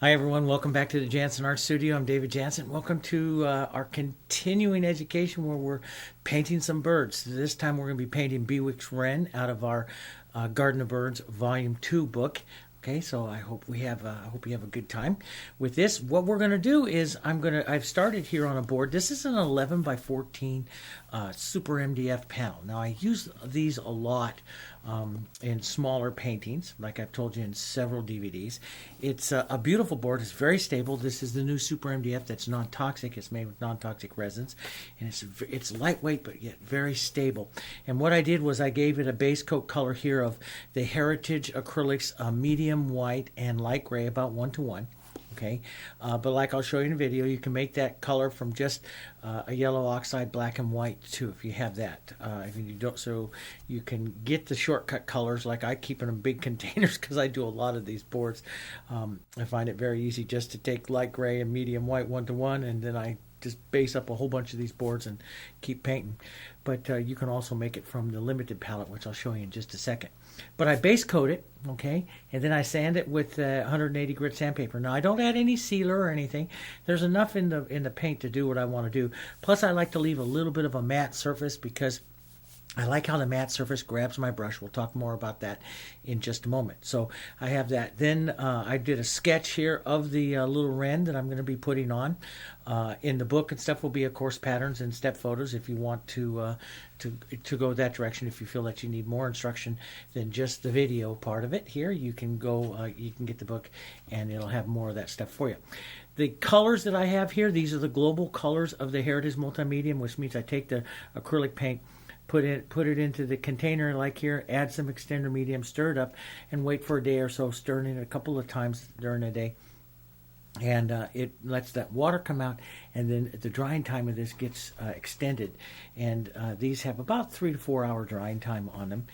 Hi everyone, welcome back to the Jansen Art Studio. I'm David Jansen. Welcome to our continuing education where we're painting some birds. This time we're going to be painting Bewicks Wren out of our Garden of Birds Volume 2 book. Okay, so I hope you have a good time with this. What we're going to do is I've started here on a board. This is an 11 by 14 Super MDF panel. Now I use these a lot in smaller paintings, like I've told you in several DVDs. It's a beautiful board. It's very stable. This is the new Super MDF that's non-toxic. It's made with non-toxic resins, and it's lightweight but yet very stable. And what I did was I gave it a base coat color here of the Heritage Acrylics medium white and light gray, about 1:1. Okay, but like I'll show you in a video, you can make that color from just a yellow oxide, black and white too, if you have that. If you don't, so you can get the shortcut colors. Like I keep them in big containers because I do a lot of these boards. I find it very easy just to take light gray and medium white 1:1, and then I just base up a whole bunch of these boards and keep painting. But you can also make it from the limited palette, which I'll show you in just a second. But I base coat it, okay, and then I sand it with 180 grit sandpaper. Now I don't add any sealer or anything. There's enough in the paint to do what I want to do. Plus I like to leave a little bit of a matte surface because I like how the matte surface grabs my brush. We'll talk more about that in just a moment. So I have that. Then I did a sketch here of the little wren that I'm going to be putting on. In the book and stuff will be, of course, patterns and step photos if you want to go that direction. If you feel that you need more instruction than just the video part of it, here you can go. You can get the book, and it'll have more of that stuff for you. The colors that I have here, these are the global colors of the Heritage Multimedium, which means I take the acrylic paint, put it into the container like here, add some extender medium, stir it up, and wait for a day or so, stirring it a couple of times during the day. And it lets that water come out, and then the drying time of this gets extended. And these have about 3 to 4 hour drying time on them.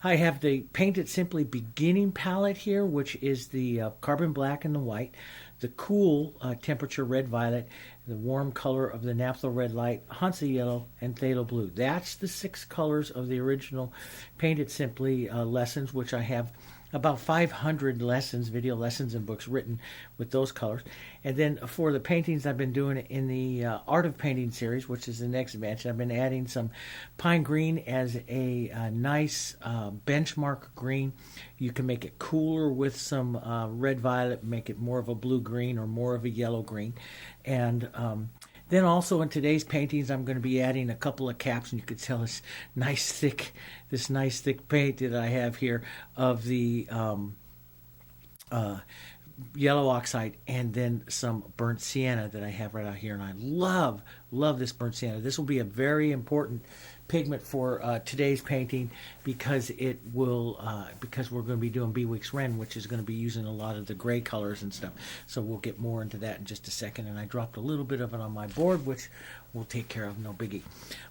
I have the Paint It Simply beginning palette here, which is the carbon black and the white, the cool temperature red violet, the warm color of the naphtha red light, Hansa yellow, and phthalo blue. That's the 6 colors of the original Paint It Simply lessons, which I have about 500 lessons, video lessons and books written with those colors. And then for the paintings I've been doing in the Art of Painting series, which is the next batch, I've been adding some pine green as a nice benchmark green. You can make it cooler with some red violet, make it more of a blue green or more of a yellow green. And then also in today's paintings, I'm going to be adding a couple of caps, and you can tell this nice thick paint that I have here of the yellow oxide, and then some burnt sienna that I have right out here. And I love this burnt sienna. This will be a very important pigment for today's painting because it will because we're going to be doing Bewicks Wren, which is going to be using a lot of the gray colors and stuff. So we'll get more into that in just a second. And I dropped a little bit of it on my board, which we'll take care of, no biggie.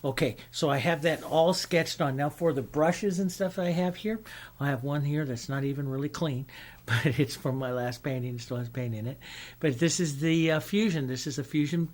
Okay, so I have that all sketched on. Now for the brushes and stuff I have here, I have one here that's not even really clean, but it's from my last painting. It still has paint in it. But this is the Fusion. This is a Fusion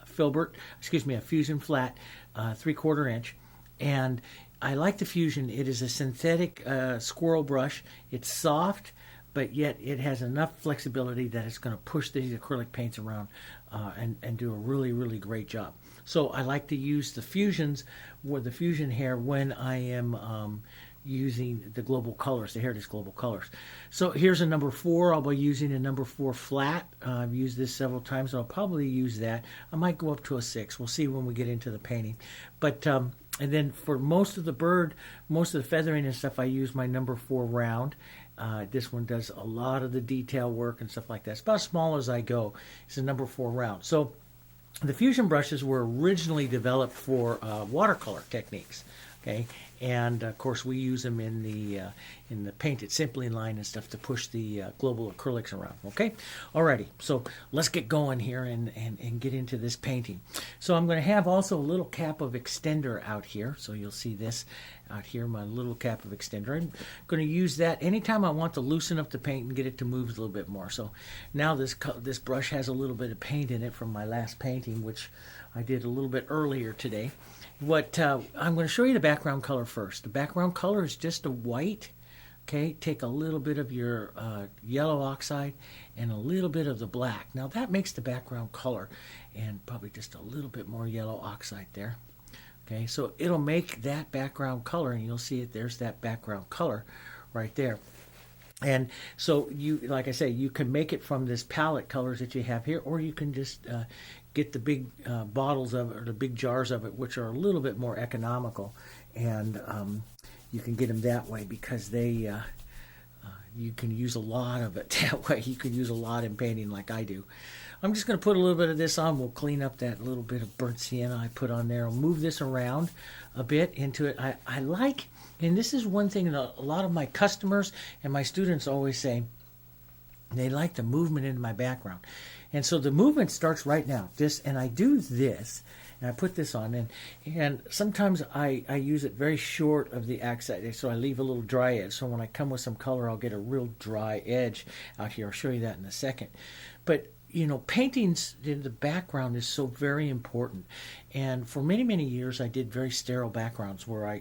filbert, a Fusion flat, 3/4 inch. And I like the Fusion. It is a synthetic squirrel brush. It's soft, but yet it has enough flexibility that it's going to push these acrylic paints around and do a really, really great job. So I like to use the Fusions with the Fusion hair when I am using the global colors, the Heritage global colors. So here's a number 4. I'll be using a number 4 flat. I've used this several times, so I'll probably use that. I might go up to a 6. We'll see when we get into the painting. But and then for most of the bird, most of the feathering and stuff, I use my number 4 round. This one does a lot of the detail work and stuff like that. It's about as small as I go. It's a number 4 round. So the Fusion brushes were originally developed for watercolor techniques. Okay, and of course we use them in the Paint It Simply line and stuff to push the global acrylics around. Okay, alrighty, so let's get going here and get into this painting. So I'm going to have also a little cap of extender out here, so you'll see this out here, my little cap of extender. I'm going to use that anytime I want to loosen up the paint and get it to move a little bit more. So now this brush has a little bit of paint in it from my last painting, which I did a little bit earlier today. I'm going to show you the background color first. The background color is just a white Okay, take a little bit of your yellow oxide and a little bit of the black. Now that makes the background color, and probably just a little bit more yellow oxide there. Okay, so it'll make that background color, and you'll see it, there's that background color right there. And so you, like I say, you can make it from this palette colors that you have here, or you can just get the big bottles of it, or the big jars of it, which are a little bit more economical, and you can get them that way because they you can use a lot of it that way. You can use a lot in painting like I do. I'm just going to put a little bit of this on. We'll clean up that little bit of burnt sienna I put on there. I'll move this around a bit into it. I like, and this is one thing that a lot of my customers and my students always say, they like the movement into my background. And so the movement starts right now. And I do this, and I put this on, and sometimes I use it very short of the accent, so I leave a little dry edge. So when I come with some color, I'll get a real dry edge out here. I'll show you that in a second. But you know, paintings in the background is so very important. And for many, many years, I did very sterile backgrounds where I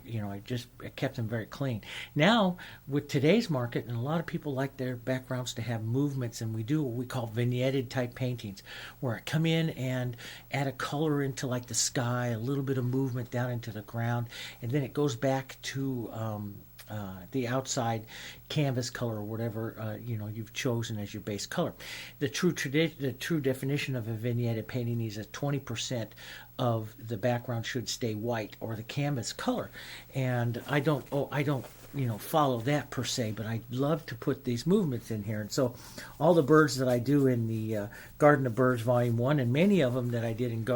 kept them very clean. Now, with today's market, and a lot of people like their backgrounds to have movements, and we do what we call vignette type paintings, where I come in and add a color into like the sky, a little bit of movement down into the ground, and then it goes back to the outside canvas color, or whatever you've chosen as your base color. The true definition of a vignette painting is that 20% of the background should stay white, or the canvas color. And I don't follow that per se, but I love to put these movements in here. And so all the birds that I do in the Garden of Birds Volume 1, and many of them that I did in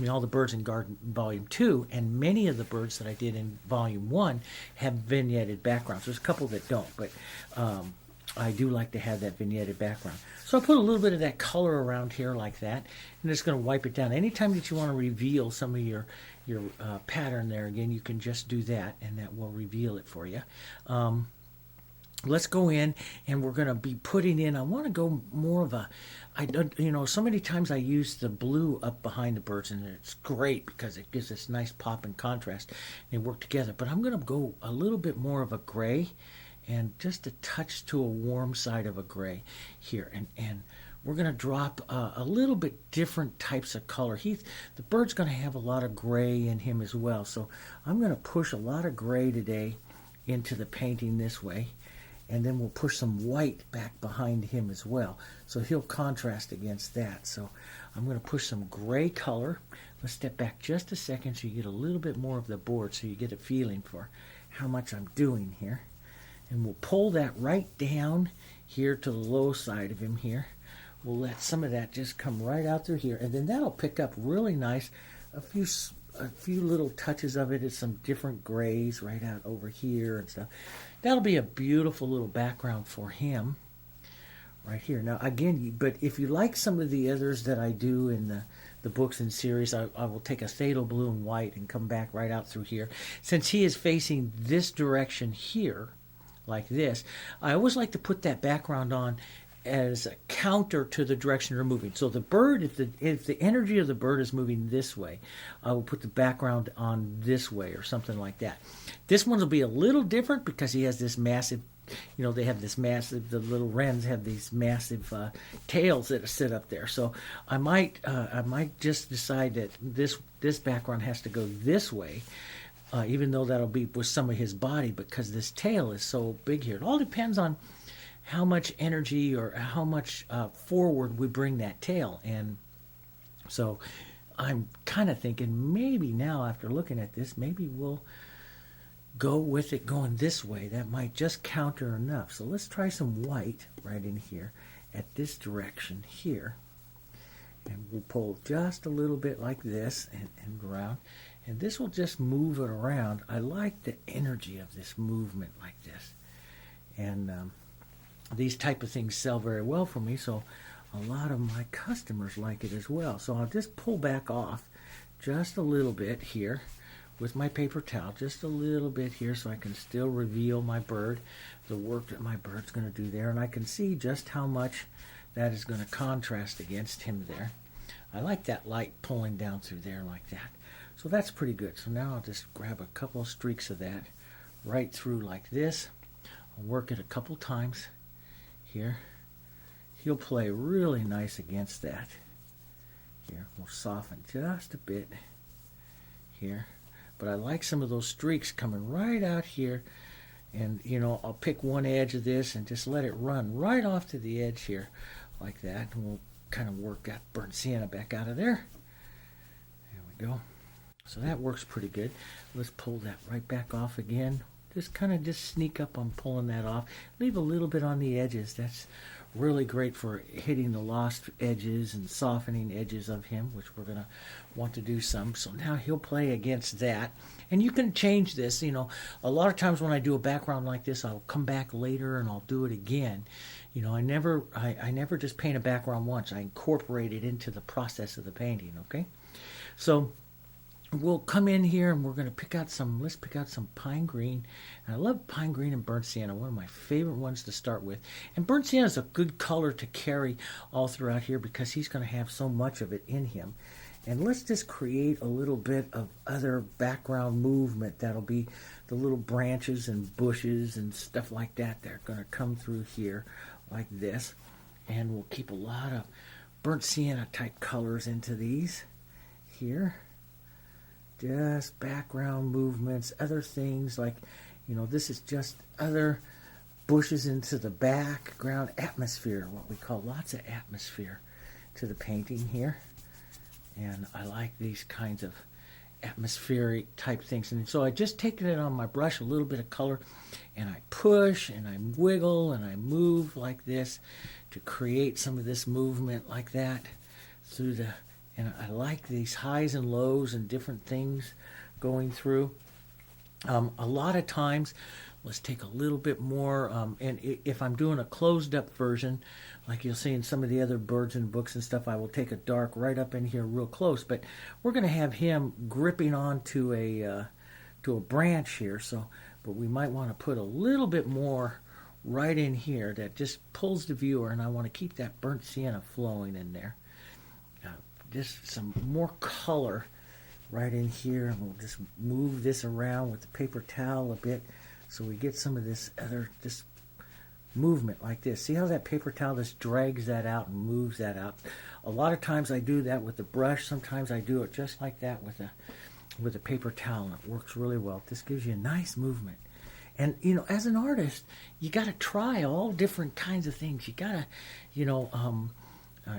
all the birds in Garden Volume 2, and many of the birds that I did in Volume 1 have vignetted backgrounds. There's a couple that don't, but I do like to have that vignetted background. So I put a little bit of that color around here like that, and just going to wipe it down. Anytime that you want to reveal some of your pattern there, again, you can just do that, and that will reveal it for you. Let's go in, and we're going to be putting in, I want to go more of a, so many times I use the blue up behind the birds, and it's great because it gives this nice pop and contrast. They work together, but I'm going to go a little bit more of a gray, and just a touch to a warm side of a gray here, and we're going to drop a little bit different types of color. The bird's going to have a lot of gray in him as well, so I'm going to push a lot of gray today into the painting this way, and then we'll push some white back behind him as well, so he'll contrast against that. So I'm going to push some gray color. Let's step back just a second so you get a little bit more of the board, so you get a feeling for how much I'm doing here. And we'll pull that right down here to the low side of him here. We'll let some of that just come right out through here, and then that'll pick up really nice. A few little touches of it is some different grays right out over here and stuff. That'll be a beautiful little background for him right here. Now again, but if you like some of the others that I do in the books and series, I will take a phthalo blue and white and come back right out through here. Since he is facing this direction here, like this, I always like to put that background on as a counter to the direction you're moving. So the bird, if the energy of the bird is moving this way, I will put the background on this way or something like that. This one will be a little different because he has this massive, they have this massive, the little wrens have these massive tails that sit up there. So I might just decide that this background has to go this way. Even though that'll be with some of his body, because this tail is so big here. It all depends on how much energy or how much forward we bring that tail. And so I'm kind of thinking maybe now, after looking at this, maybe we'll go with it going this way. That might just counter enough. So let's try some white right in here at this direction here. And we'll pull just a little bit like this and around. And this will just move it around. I like the energy of this movement like this. And these type of things sell very well for me, so a lot of my customers like it as well. So I'll just pull back off just a little bit here with my paper towel, just a little bit here, so I can still reveal my bird, the work that my bird's going to do there. And I can see just how much that is going to contrast against him there. I like that light pulling down through there like that. So that's pretty good. So now I'll just grab a couple of streaks of that right through like this. I'll work it a couple times here. He'll play really nice against that. Here, we'll soften just a bit here. But I like some of those streaks coming right out here. And, you know, I'll pick one edge of this and just let it run right off to the edge here like that. And we'll kind of work that burnt sienna back out of there. There we go. So that works pretty good. Let's pull that right back off again. Just kind of just sneak up on pulling that off. Leave a little bit on the edges. That's really great for hitting the lost edges and softening edges of him, which we're going to want to do some. So now he'll play against that. And you can change this. You know, a lot of times when I do a background like this, I'll come back later and I'll do it again. You know, I never just paint a background once. I incorporate it into the process of the painting, okay? So we'll come in here and we're going to pick out some, let's pick out some pine green. And I love pine green and burnt sienna, one of my favorite ones to start with. And burnt sienna is a good color to carry all throughout here because he's going to have so much of it in him. And let's just create a little bit of other background movement. That'll be the little branches and bushes and stuff like that. They're going to come through here like this. And we'll keep a lot of burnt sienna type colors into these here. Just background movements, other things like, you know, this is just other bushes into the background atmosphere, what we call lots of atmosphere to the painting here. And I like these kinds of atmospheric type things. And so I just take it on my brush, a little bit of color, and I push and I wiggle and I move like this to create some of this movement like that through the. And I like these highs and lows and different things going through. A lot of times, let's take a little bit more, and if I'm doing a closed up version, like you'll see in some of the other birds and books and stuff, I will take a dark right up in here real close, but we're going to have him gripping onto a branch here, so, but we might want to put a little bit more right in here that just pulls the viewer, and I want to keep that burnt sienna flowing in there. Just some more color right in here, and we'll just move this around with the paper towel a bit so we get some of this other just movement like this. See how that paper towel just drags that out and moves that out? A lot of times I do that with the brush. Sometimes I do it just like that with a paper towel, and it works really well. This gives you a nice movement. And, you know, as an artist, you got to try all different kinds of things. You got to, you know,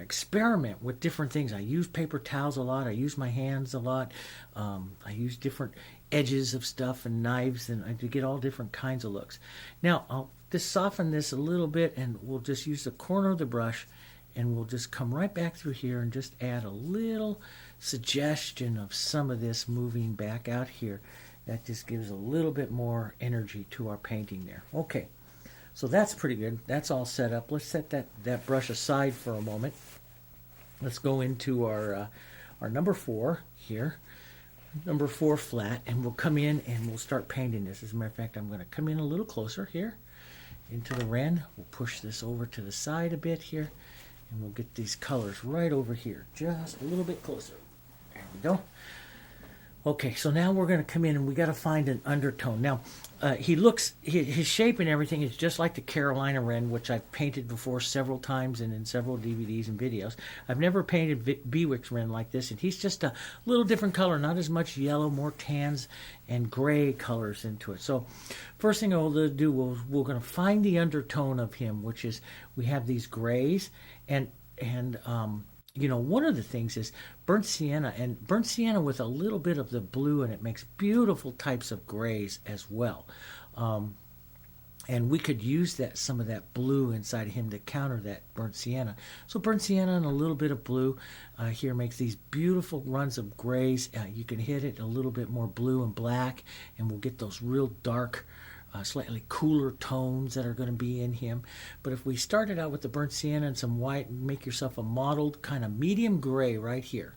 experiment with different things. I use paper towels a lot. I use my hands a lot. I use different edges of stuff and knives, and I do get all different kinds of looks. Now, I'll just soften this a little bit, and we'll just use the corner of the brush, and we'll just come right back through here and just add a little suggestion of some of this moving back out here. That just gives a little bit more energy to our painting there. Okay. So that's pretty good. That's all set up. Let's set that brush aside for a moment. Let's go into our number 4 here, number 4 flat, and we'll come in and we'll start painting this. As a matter of fact, I'm going to come in a little closer here into the Wren. We'll push this over to the side a bit here, and we'll get these colors right over here, just a little bit closer. There we go. Okay, so now we're going to come in and we got to find an undertone. Now, his shape and everything is just like the Carolina Wren, which I've painted before several times and in several DVDs and videos. I've never painted Bewicks Wren like this, and he's just a little different color, not as much yellow, more tans and gray colors into it. So first thing I'll do, we're going to find the undertone of him, which is we have these grays and you know, one of the things is burnt sienna, and burnt sienna with a little bit of the blue, and it makes beautiful types of grays as well. And we could use some of that blue inside of him to counter that burnt sienna. So burnt sienna and a little bit of blue here makes these beautiful runs of grays. You can hit it a little bit more blue and black, and we'll get those real dark, slightly cooler tones that are going to be in him. But if we started out with the burnt sienna and some white, make yourself a mottled kind of medium gray right here,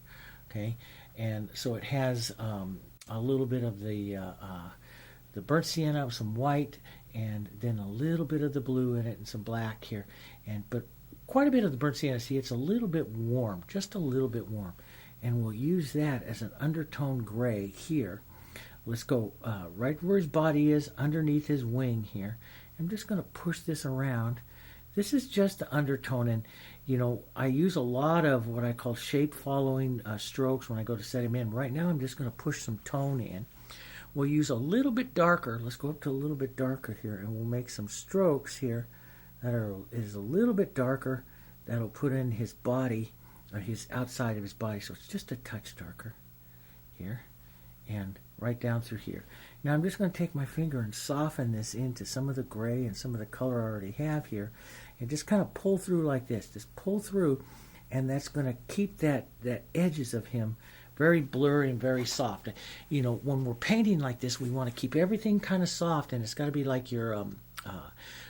okay? And so it has a little bit of the burnt sienna, some white, and then a little bit of the blue in it and some black here. But quite a bit of the burnt sienna. See, it's a little bit warm, just a little bit warm. And we'll use that as an undertone gray here. Let's go right where his body is, underneath his wing here. I'm just going to push this around. This is just the undertone, and you know, I use a lot of what I call shape following strokes when I go to set him in. Right now I'm just going to push some tone in. We'll use a little bit darker. Let's go up to a little bit darker here, and we'll make some strokes here that is a little bit darker. That'll put in his body, or his outside of his body, so it's just a touch darker here, and right down through here. Now I'm just going to take my finger and soften this into some of the gray and some of the color I already have here, and just kind of pull through like this. Just pull through, and that's going to keep that edges of him very blurry and very soft. You know, when we're painting like this, we want to keep everything kind of soft, and it's got to be like you're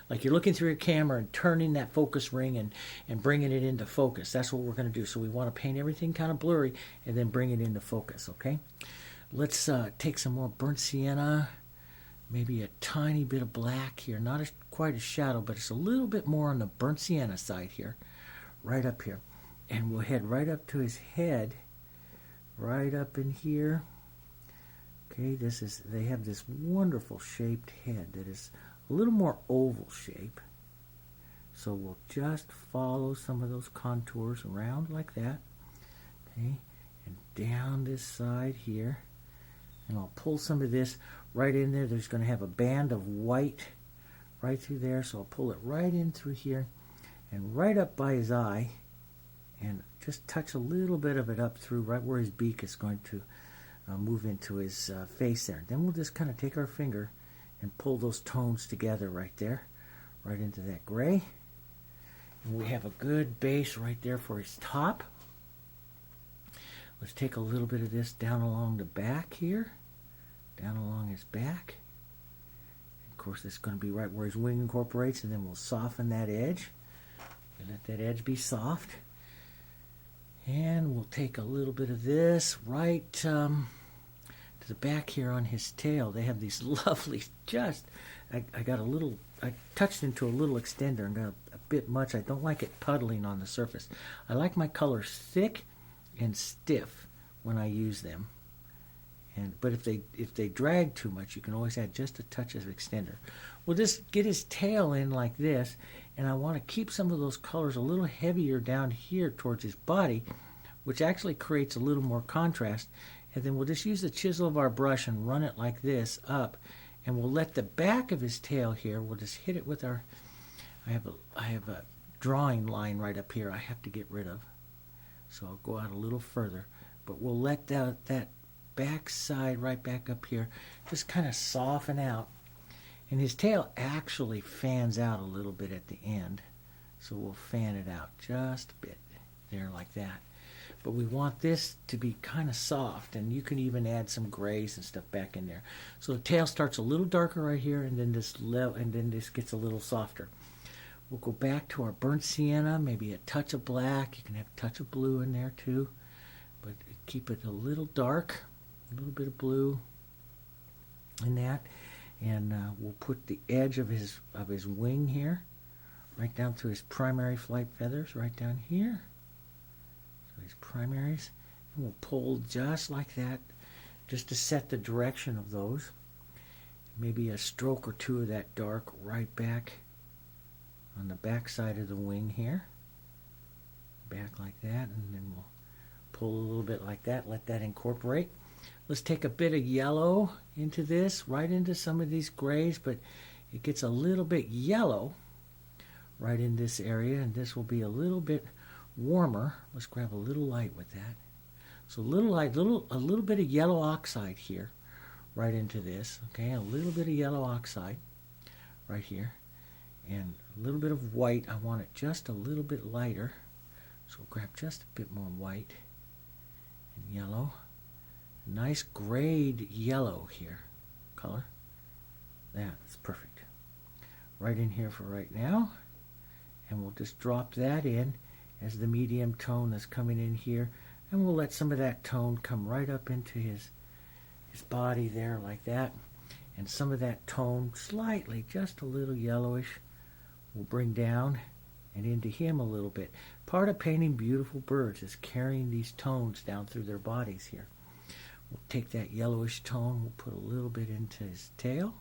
looking through your camera and turning that focus ring and bringing it into focus. That's what we're going to do. So we want to paint everything kind of blurry and then bring it into focus, okay? Let's take some more burnt sienna, maybe a tiny bit of black here. Not quite a shadow, but it's a little bit more on the burnt sienna side here, right up here. And we'll head right up to his head, right up in here. Okay, they have this wonderful shaped head that is a little more oval shape. So we'll just follow some of those contours around like that. Okay, and down this side here. And I'll pull some of this right in there. There's going to have a band of white right through there. So I'll pull it right in through here and right up by his eye. And just touch a little bit of it up through right where his beak is going to move into his face there. Then we'll just kind of take our finger and pull those tones together right there, right into that gray. And we have a good base right there for his top. Let's take a little bit of this down along the back here, down along his back. Of course, this is going to be right where his wing incorporates, and then we'll soften that edge. Let that edge be soft. And we'll take a little bit of this right to the back here on his tail. They have these lovely, I touched into a little extender and got a bit much. I don't like it puddling on the surface. I like my colors thick and stiff when I use them. But if they drag too much, you can always add just a touch of extender. We'll just get his tail in like this, and I want to keep some of those colors a little heavier down here towards his body, which actually creates a little more contrast. And then we'll just use the chisel of our brush and run it like this up, and we'll let the back of his tail here, we'll just hit it with our, I have a drawing line right up here I have to get rid of. So I'll go out a little further, but we'll let that back side right back up here just kind of soften out. And his tail actually fans out a little bit at the end, so we'll fan it out just a bit there like that. But we want this to be kind of soft, and you can even add some grays and stuff back in there. So the tail starts a little darker right here, and then this gets a little softer. We'll go back to our burnt sienna, maybe a touch of black. You can have a touch of blue in there too, but keep it a little dark, a little bit of blue in that. And we'll put the edge of his wing here, right down through his primary flight feathers, right down here. So his primaries, and we'll pull just like that, just to set the direction of those. Maybe a stroke or two of that dark right back on the back side of the wing here, back like that, and then we'll pull a little bit like that, let that incorporate. Let's take a bit of yellow into this, right into some of these grays, but it gets a little bit yellow right in this area, and this will be a little bit warmer. Let's grab a little light with that. So a little light, a little bit of yellow oxide here, right into this. Okay, a little bit of yellow oxide right here, and a little bit of white. I want it just a little bit lighter, so we'll grab just a bit more white and yellow. Nice grayed yellow here, color. That's perfect. Right in here for right now, and we'll just drop that in as the medium tone that's coming in here, and we'll let some of that tone come right up into his body there like that, and some of that tone slightly, just a little yellowish, we'll bring down and into him a little bit. Part of painting beautiful birds is carrying these tones down through their bodies here. We'll take that yellowish tone, we'll put a little bit into his tail,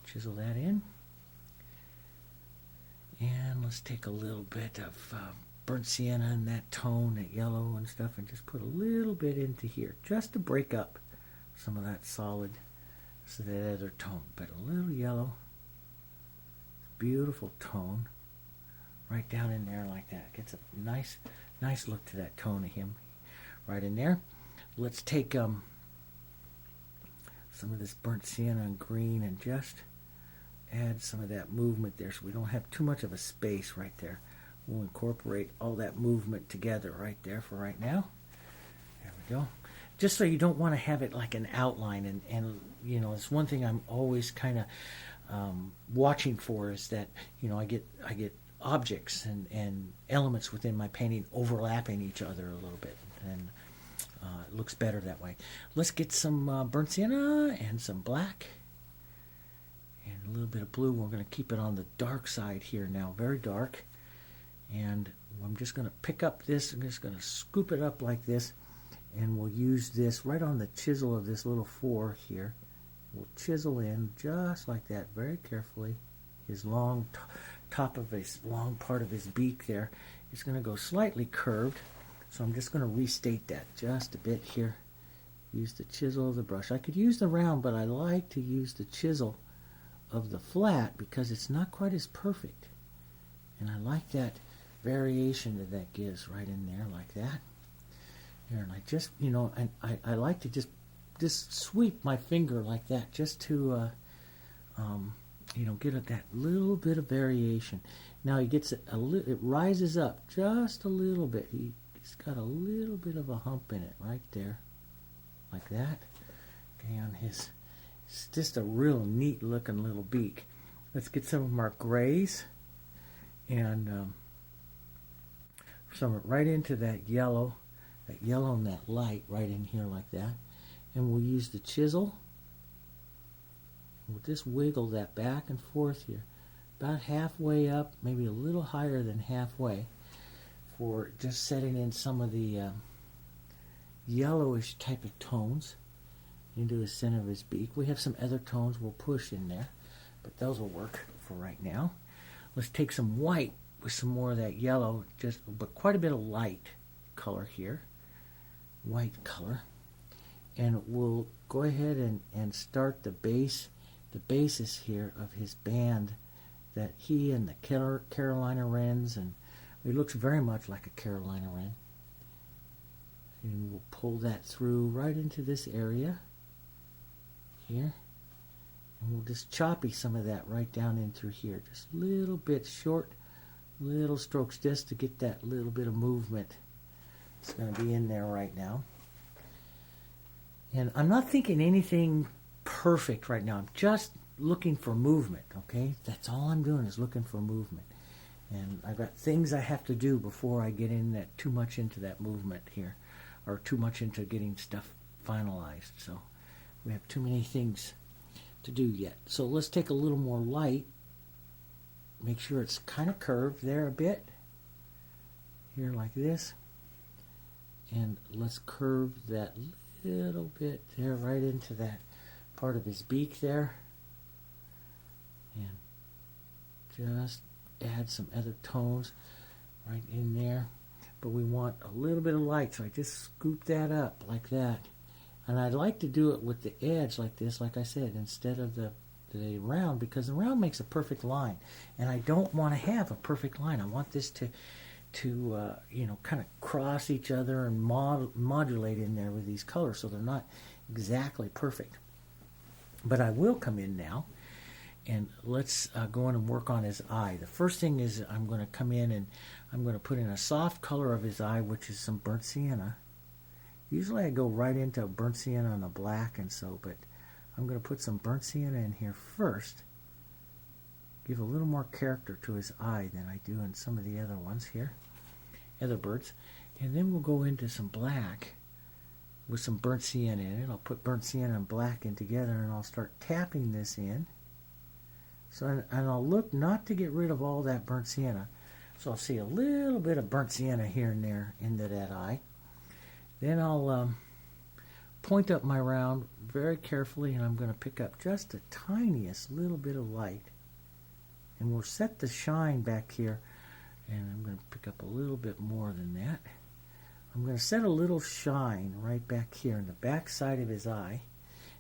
chisel that in. And let's take a little bit of burnt sienna and that tone, that yellow and stuff, and just put a little bit into here, just to break up some of that solid, so that other tone. But a little yellow, beautiful tone, right down in there like that. Gets a nice look to that tone of him, right in there. Let's take some of this burnt sienna and green and just add some of that movement there, so we don't have too much of a space right there. We'll incorporate all that movement together right there for right now. There we go. Just so you don't want to have it like an outline, and you know, it's one thing I'm always kind of watching for, is that, you know, I get objects and elements within my painting overlapping each other a little bit, and it looks better that way. Let's get some burnt sienna and some black and a little bit of blue. We're going to keep it on the dark side here now, very dark. And I'm just going to pick up this, I'm just going to scoop it up like this, and we'll use this right on the chisel of this little 4 here. We'll chisel in just like that, very carefully. His long top of his long part of his beak there is going to go slightly curved, so I'm just going to restate that just a bit here. Use the chisel of the brush. I could use the round, but I like to use the chisel of the flat because it's not quite as perfect, and I like that variation that gives right in there like that. Here, and I just, you know, and I like to just sweep my finger like that, just to you know, get that little bit of variation. Now he gets it it rises up just a little bit. He's got a little bit of a hump in it right there, like that. And it's just a real neat looking little beak. Let's get some of our grays and some right into that yellow and that light right in here like that. And we'll use the chisel. We'll just wiggle that back and forth here, about halfway up, maybe a little higher than halfway, for just setting in some of the yellowish type of tones into the center of his beak. We have some other tones we'll push in there, but those will work for right now. Let's take some white with some more of that yellow, but quite a bit of light color here, white color, and we'll go ahead and start the basis here of his band that he and the Carolina Wrens, and it looks very much like a Carolina Wren. And we'll pull that through right into this area here, and we'll just choppy some of that right down in through here, just a little bit short, little strokes, just to get that little bit of movement. It's going to be in there right now. And I'm not thinking anything perfect right now. I'm just looking for movement, okay? That's all I'm doing, is looking for movement. And I've got things I have to do before I get in that too much into that movement here, or too much into getting stuff finalized. So we have too many things to do yet. So let's take a little more light. Make sure it's kind of curved there a bit. Here like this. And let's curve that little bit there right into that part of his beak there. And just add some other tones right in there. But we want a little bit of light, so I just scoop that up like that. And I'd like to do it with the edge like this, like I said, instead of the round, because the round makes a perfect line. And I don't want to have a perfect line. I want this to you know, kind of cross each other and modulate in there with these colors, so they're not exactly perfect. But I will come in now, and let's go in and work on his eye. The first thing is I'm going to come in and I'm going to put in a soft color of his eye, which is some burnt sienna. Usually I go right into burnt sienna on the black, and so, but I'm going to put some burnt sienna in here first. Give a little more character to his eye than I do in some of the other ones here, other birds. And then we'll go into some black with some burnt sienna in it. I'll put burnt sienna and black in together, and I'll start tapping this in. So, and I'll look not to get rid of all that burnt sienna. So I'll see a little bit of burnt sienna here and there into that eye. Then I'll point up my round very carefully, and I'm going to pick up just the tiniest little bit of light. And we'll set the shine back here, and I'm going to pick up a little bit more than that. I'm going to set a little shine right back here in the back side of his eye.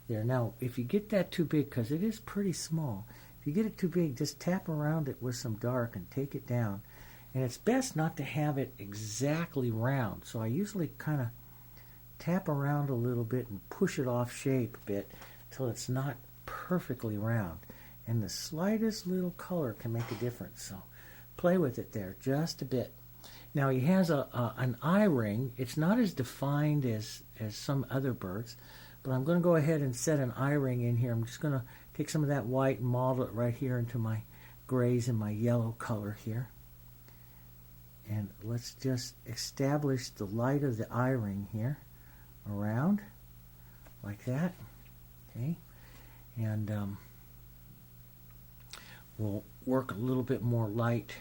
There. Now, if you get that too big, because it is pretty small, if you get it too big, just tap around it with some dark and take it down. And it's best not to have it exactly round. So I usually kind of tap around a little bit and push it off shape a bit until it's not perfectly round. And the slightest little color can make a difference. So play with it there just a bit. Now he has an eye ring. It's not as defined as some other birds, but I'm going to go ahead and set an eye ring in here. I'm just going to take some of that white and model it right here into my grays and my yellow color here. And let's just establish the light of the eye ring here around like that. Okay, and we'll work a little bit more light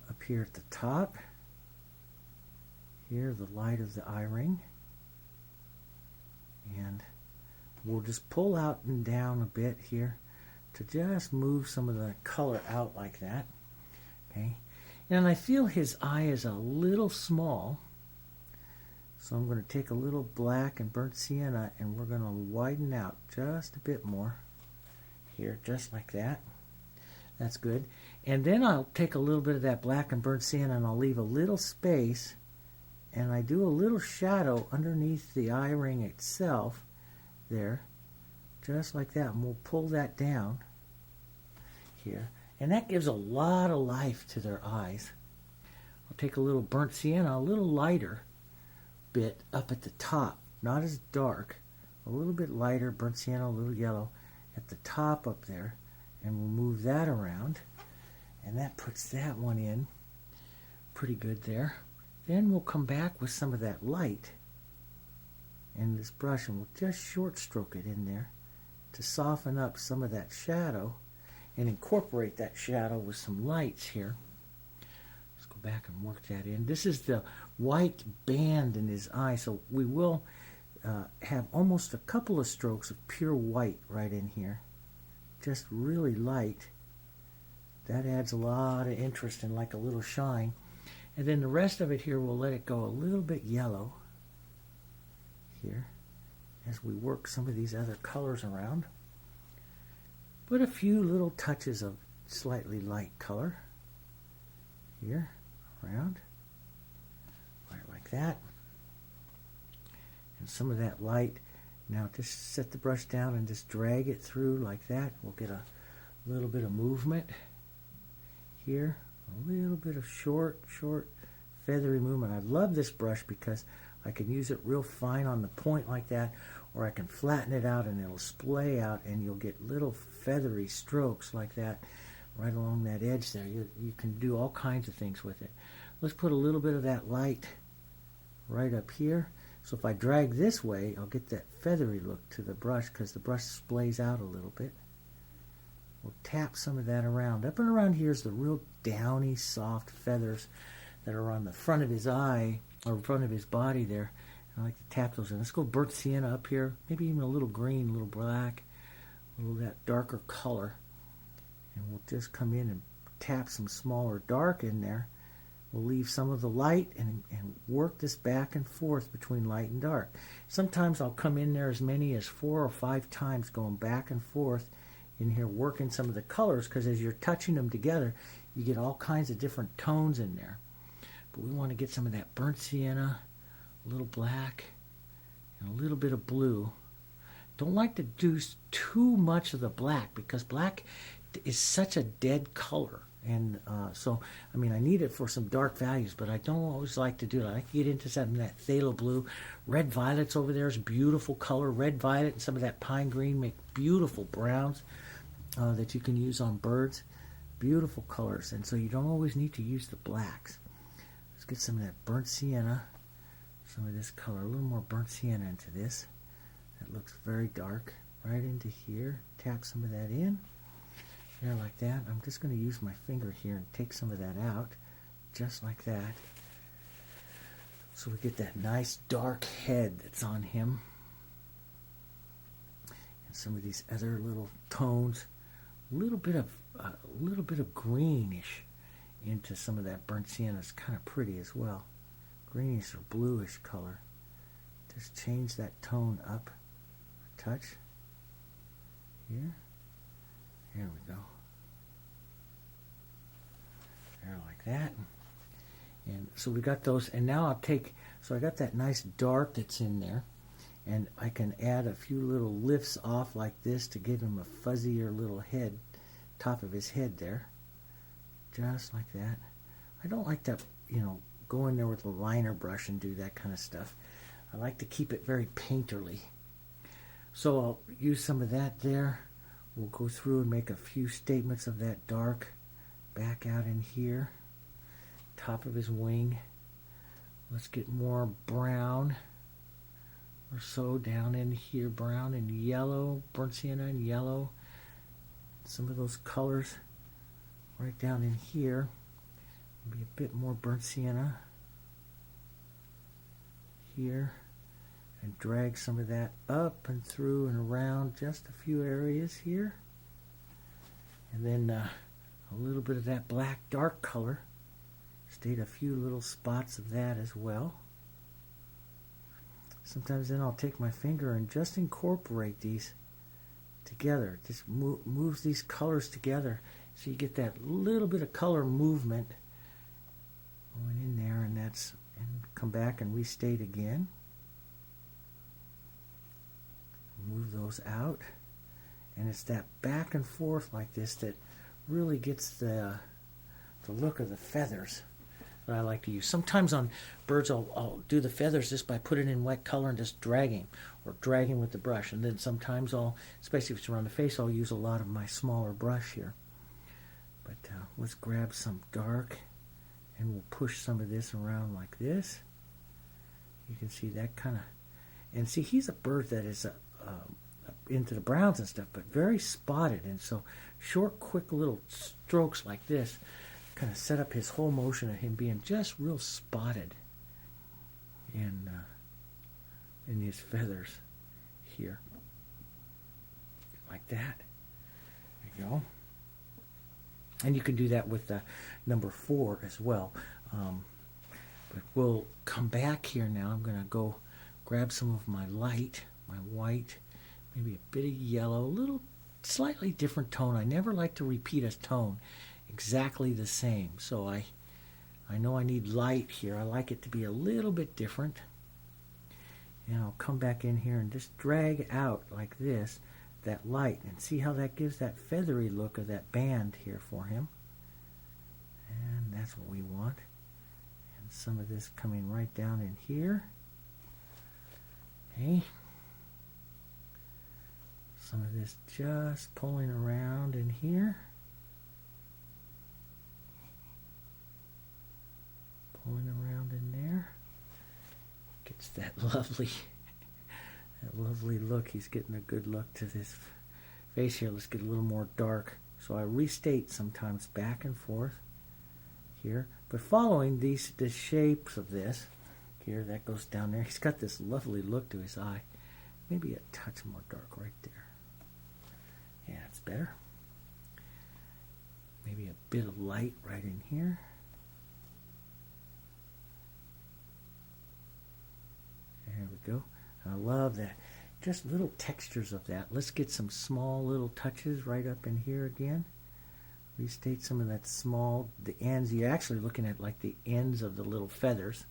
up here at the top. Here, the light of the eye ring. And we'll just pull out and down a bit here to just move some of the color out like that. Okay, and I feel his eye is a little small, so I'm going to take a little black and burnt sienna, and we're going to widen out just a bit more here, just like that. That's good. And then I'll take a little bit of that black and burnt sienna, and I'll leave a little space, and I do a little shadow underneath the eye ring itself there, just like that. And we'll pull that down here, and that gives a lot of life to their eyes. I'll take a little burnt sienna, a little lighter bit up at the top, not as dark, a little bit lighter burnt sienna, a little yellow at the top up there, and we'll move that around, and that puts that one in pretty good there. Then we'll come back with some of that light in this brush, and we'll just short stroke it in there to soften up some of that shadow and incorporate that shadow with some lights here. Let's go back and work that in. This is the white band in his eye, so we will have almost a couple of strokes of pure white right in here, just really light. That adds a lot of interest and like a little shine. And then the rest of it here, we'll let it go a little bit yellow here as we work some of these other colors around. Put a few little touches of slightly light color here around, right like that. And some of that light. Now just set the brush down and just drag it through like that. We'll get a little bit of movement here. A little bit of short, feathery movement. I love this brush because I can use it real fine on the point like that, or I can flatten it out and it'll splay out, and you'll get little feathery strokes like that right along that edge there. You can do all kinds of things with it. Let's put a little bit of that light right up here. So if I drag this way, I'll get that feathery look to the brush because the brush splays out a little bit. We'll tap some of that around. Up and around here is the real downy, soft feathers that are on the front of his eye, or front of his body there. I like to tap those in. Let's go burnt sienna up here, maybe even a little green, a little black, a little of that darker color. And we'll just come in and tap some smaller dark in there. We'll leave some of the light and work this back and forth between light and dark. Sometimes I'll come in there as many as 4 or 5 times, going back and forth in here, working some of the colors, because as you're touching them together, you get all kinds of different tones in there. But we want to get some of that burnt sienna, a little black, and a little bit of blue. Don't like to do too much of the black, because black is such a dead color. And so, I mean, I need it for some dark values, but I don't always like to do it. I like to get into some of that phthalo blue. Red violets over there is a beautiful color. Red violet and some of that pine green make beautiful browns that you can use on birds. Beautiful colors. And so you don't always need to use the blacks. Let's get some of that burnt sienna, some of this color, a little more burnt sienna into this. That looks very dark. Right into here. Tap some of that in. There, like that. I'm just going to use my finger here and take some of that out, just like that. So we get that nice dark head that's on him. some of these other little tones, a little bit of greenish into some of that burnt sienna. It's kind of pretty as well. Greenish or bluish color. Just change that tone up a touch. Here. There we go. There, like that. And so we got those, and now I'll take, so I got that nice dark that's in there, and I can add a few little lifts off like this to give him a fuzzier little head, top of his head there. Just like that. I don't like to, go in there with a liner brush and do that kind of stuff. I like to keep it very painterly. So I'll use some of that there. We'll go through and make a few statements of that dark back out in here. Top of his wing. Let's get more brown or so down in here. Brown and yellow, burnt sienna and yellow. Some of those colors right down in here. Maybe a bit more burnt sienna here, and drag some of that up and through and around just a few areas here, and then a little bit of that black dark color. Stayed a few little spots of that as well. Sometimes then I'll take my finger and just incorporate these together. Just moves these colors together, so you get that little bit of color movement going in there, and come back and restate again. Move those out, and it's that back and forth like this that really gets the look of the feathers that I like to use. Sometimes on birds I'll do the feathers just by putting in wet color and just dragging with the brush, and then sometimes especially if it's around the face, I'll use a lot of my smaller brush here. But let's grab some dark, and we'll push some of this around like this. You can see that kind of, and see, he's a bird that is into the browns and stuff, but very spotted, and so short, quick little strokes like this kind of set up his whole motion of him being just real spotted in his feathers here, like that. There you go. And you can do that with number 4 as well. But we'll come back here now. I'm going to go grab some of my light, my white, maybe a bit of yellow, a little slightly different tone. I never like to repeat a tone exactly the same. So I know I need light here. I like it to be a little bit different. And I'll come back in here and just drag out like this that light, and see how that gives that feathery look of that band here for him. And that's what we want. And some of this coming right down in here. Okay. Some of this just pulling around in here. Pulling around in there. Gets that lovely look. He's getting a good look to this face here. Let's get a little more dark. So I restate sometimes back and forth here, but following the shapes of this here, that goes down there. He's got this lovely look to his eye. Maybe a touch more dark right there. Yeah, it's better. Maybe a bit of light right in here. There we go. I love that. Just little textures of that. Let's get some small little touches right up in here again. Restate some of that the ends. You're actually looking at like the ends of the little feathers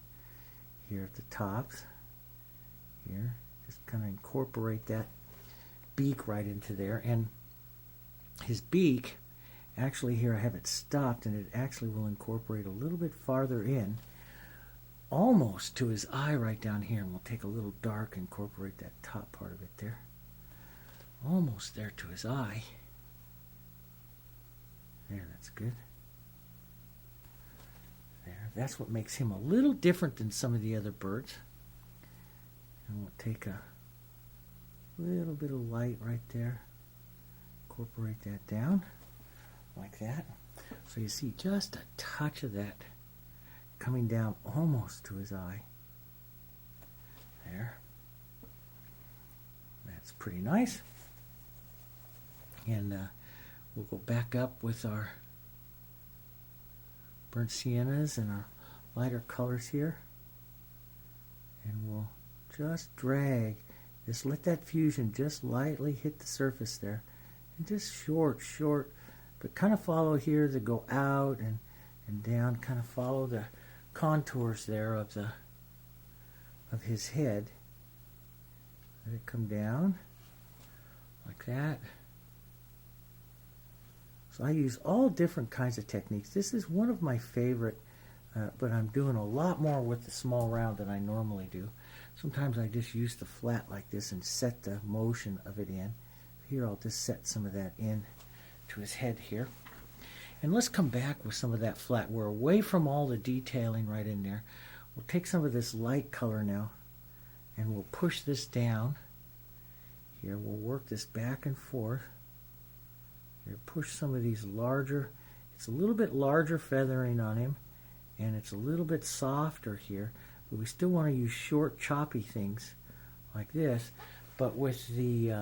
here at the tops. Here. Just kind of incorporate that beak right into there. And his beak, actually here I have it stopped, and it actually will incorporate a little bit farther in, almost to his eye right down here, and we'll take a little dark, incorporate that top part of it there, almost there to his eye. There, that's good. There, that's what makes him a little different than some of the other birds. And we'll take a little bit of light right there, incorporate that down like that. So you see just a touch of that coming down almost to his eye. There. That's pretty nice. And we'll go back up with our burnt siennas and our lighter colors here. And we'll just drag. Just let that fusion just lightly hit the surface there. And just short, but kind of follow here to go out and down, kind of follow the contours there of his head. Let it come down like that. So I use all different kinds of techniques. This is one of my favorite, but I'm doing a lot more with the small round than I normally do. Sometimes I just use the flat like this and set the motion of it in. Here I'll just set some of that in to his head here. And let's come back with some of that flat. We're away from all the detailing right in there. We'll take some of this light color now and we'll push this down. Here we'll work this back and forth. Here, push some of these larger. It's a little bit larger feathering on him and it's a little bit softer here. But we still want to use short, choppy things like this. But with the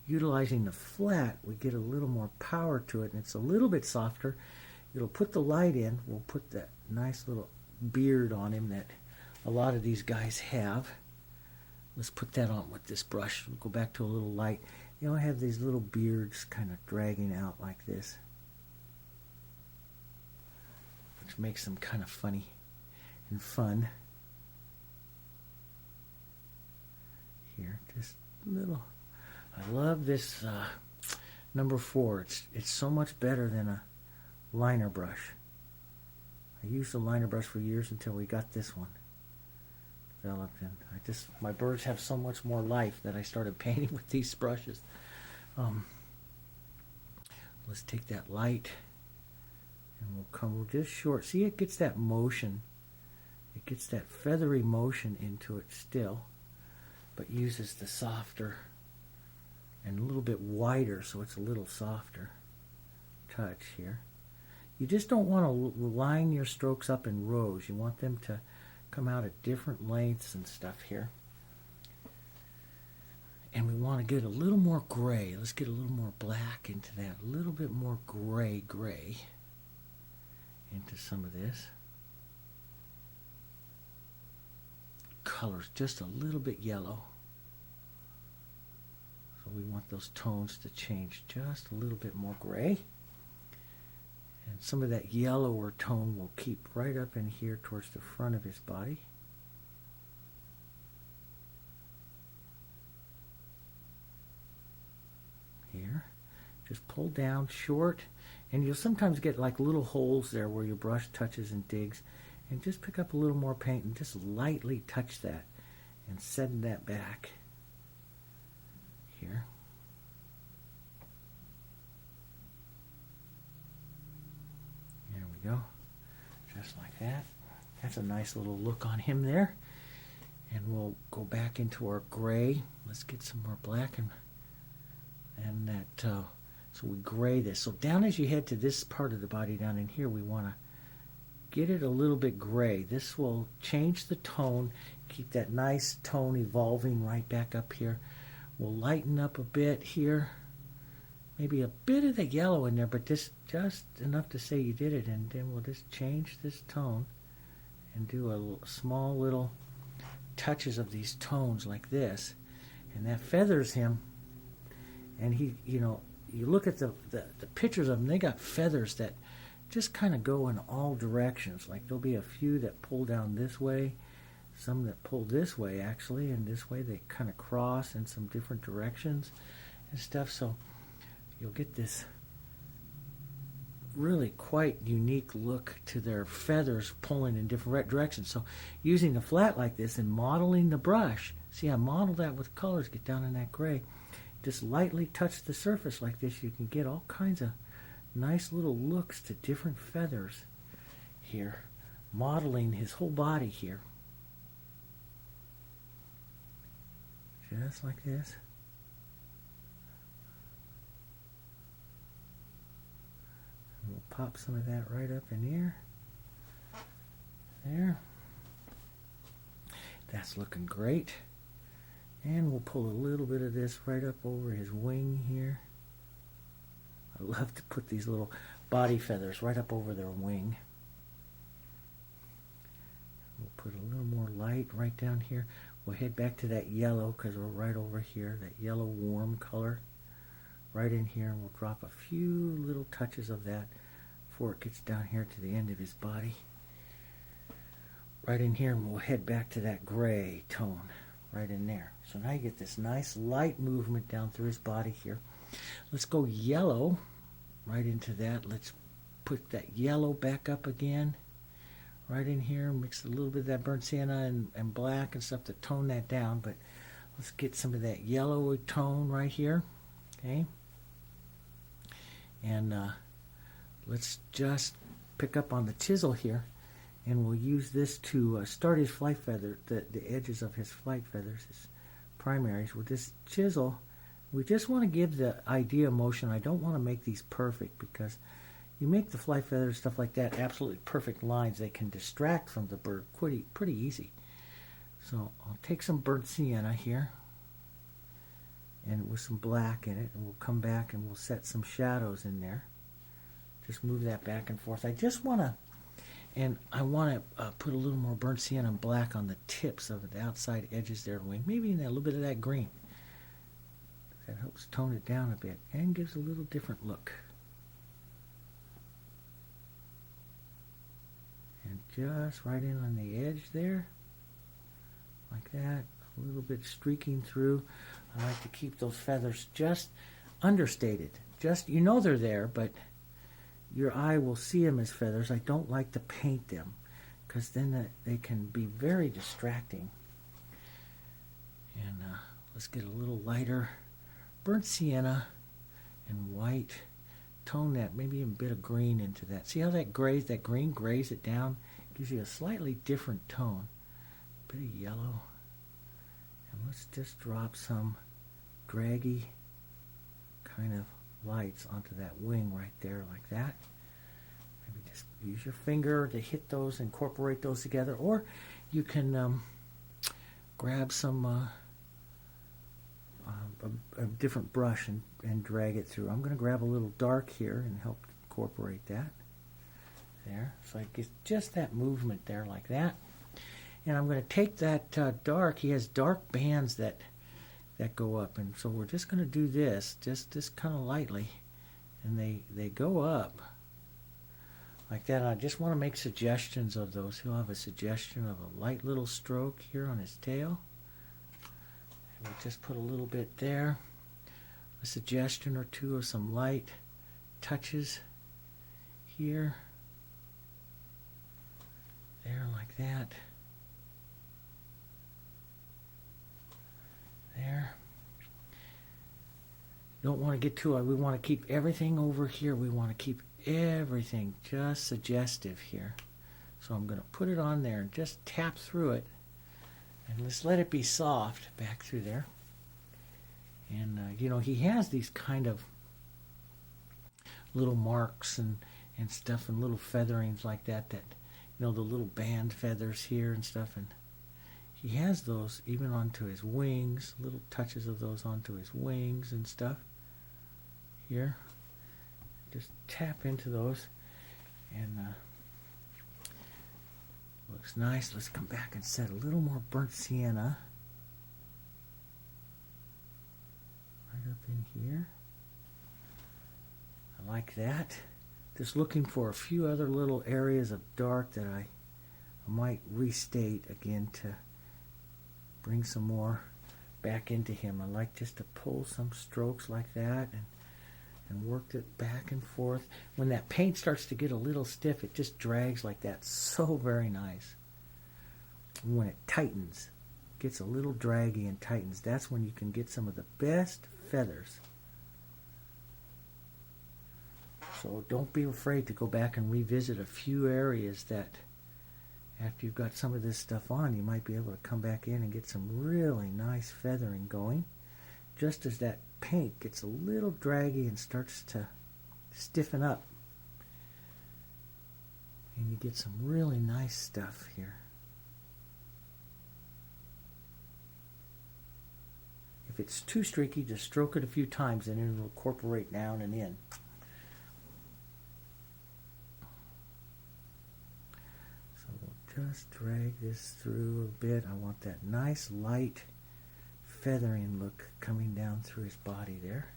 utilizing the flat, we get a little more power to it, and it's a little bit softer. It'll put the light in. We'll put that nice little beard on him that a lot of these guys have. Let's put that on with this brush. We'll go back to a little light. You know, I have these little beards kind of dragging out like this, which makes them kind of funny and fun. Here, just a little. I love this number 4. It's so much better than a liner brush. I used a liner brush for years until we got this one developed, and my birds have so much more life that I started painting with these brushes. Let's take that light and we'll come just short. See, it gets that motion. It gets that feathery motion into it still, but uses the softer and a little bit wider, so it's a little softer touch here. You just don't want to line your strokes up in rows. You want them to come out at different lengths and stuff here. And we want to get a little more gray. Let's get a little more black into that. A little bit more gray into some of this. Colors just a little bit yellow. So we want those tones to change just a little bit more gray. And some of that yellower tone will keep right up in here towards the front of his body. Here. Just pull down short, and you'll sometimes get like little holes there where your brush touches and digs. And just pick up a little more paint and just lightly touch that and send that back here. There we go. Just like that. That's a nice little look on him there. And we'll go back into our gray. Let's get some more black and that. So we gray this. So down as you head to this part of the body down in here, we want to get it a little bit gray. This will change the tone, keep that nice tone evolving right back up here. We'll lighten up a bit here. Maybe a bit of the yellow in there, but just enough to say you did it. And then we'll just change this tone and do a small little touches of these tones like this. And that feathers him. And he, you know, you look at the pictures of them, they got feathers that just kind of go in all directions. Like there'll be a few that pull down this way, some that pull this way actually, and this way they kind of cross in some different directions and stuff. So you'll get this really quite unique look to their feathers pulling in different directions. So using the flat like this and modeling the brush, see I model that with colors, get down in that gray, just lightly touch the surface like this, you can get all kinds of nice little looks to different feathers here, modeling his whole body here. Just like this. And we'll pop some of that right up in here. There. That's looking great. And we'll pull a little bit of this right up over his wing here. I love to put these little body feathers right up over their wing. We'll put a little more light right down here. We'll head back to that yellow because we're right over here, that yellow warm color. Right in here, and we'll drop a few little touches of that before it gets down here to the end of his body. Right in here, and we'll head back to that gray tone right in there. So now you get this nice light movement down through his body here. Let's go yellow right into that. Let's put that yellow back up again right in here. Mix a little bit of that burnt sienna and black and stuff to tone that down, but let's get some of that yellow tone right here. Okay, and let's just pick up on the chisel here, and we'll use this to start his flight feather, the edges of his flight feathers, his primaries. With this chisel, we just want to give the idea of motion. I don't want to make these perfect, because you make the flight feathers, stuff like that, absolutely perfect lines. They can distract from the bird pretty easy. So I'll take some burnt sienna here, and with some black in it, and we'll come back and we'll set some shadows in there. Just move that back and forth. I just want to, and I want to put a little more burnt sienna and black on the tips of the outside edges there of the wing. Maybe in a little bit of that green. That helps tone it down a bit and gives a little different look. And just right in on the edge there, like that, a little bit streaking through. I like to keep those feathers just understated. Just, you know they're there, but your eye will see them as feathers. I don't like to paint them, because then they can be very distracting. And let's get a little lighter burnt sienna and white. Tone that, maybe even a bit of green into that. See how that green grays it down? Gives you a slightly different tone. A bit of yellow. And let's just drop some draggy kind of lights onto that wing right there, like that. Maybe just use your finger to hit those, incorporate those together, or you can grab some a different brush and drag it through. I'm going to grab a little dark here and help incorporate that there. So I get just that movement there, like that. And I'm going to take that dark. He has dark bands that go up, and so we're just going to do this just kind of lightly, and they go up like that. I just want to make suggestions of those. He'll have a suggestion of a light little stroke here on his tail. We'll just put a little bit there, a suggestion or two of some light touches here, there, like that, there. Don't want to get too, we want to keep everything over here. We want to keep everything just suggestive here. So I'm going to put it on there and just tap through it. And let's let it be soft back through there. And, you know, he has these kind of little marks and stuff and little featherings like that, you know, the little band feathers here and stuff. And he has those even onto his wings, little touches of those onto his wings and stuff. Here. Just tap into those. And, looks nice. Let's come back and set a little more burnt sienna right up in here. I like that. Just looking for a few other little areas of dark that I might restate again to bring some more back into him. I like just to pull some strokes like that and work it back and forth. When that paint starts to get a little stiff, it just drags like that. So very nice. And when it tightens, gets a little draggy and tightens, that's when you can get some of the best feathers. So don't be afraid to go back and revisit a few areas that after you've got some of this stuff on, you might be able to come back in and get some really nice feathering going. Just as that paint gets a little draggy and starts to stiffen up, and you get some really nice stuff here. if it's too streaky, just stroke it a few times and it'll incorporate down and in. So we'll just drag this through a bit. I want that nice light feathering look coming down through his body there.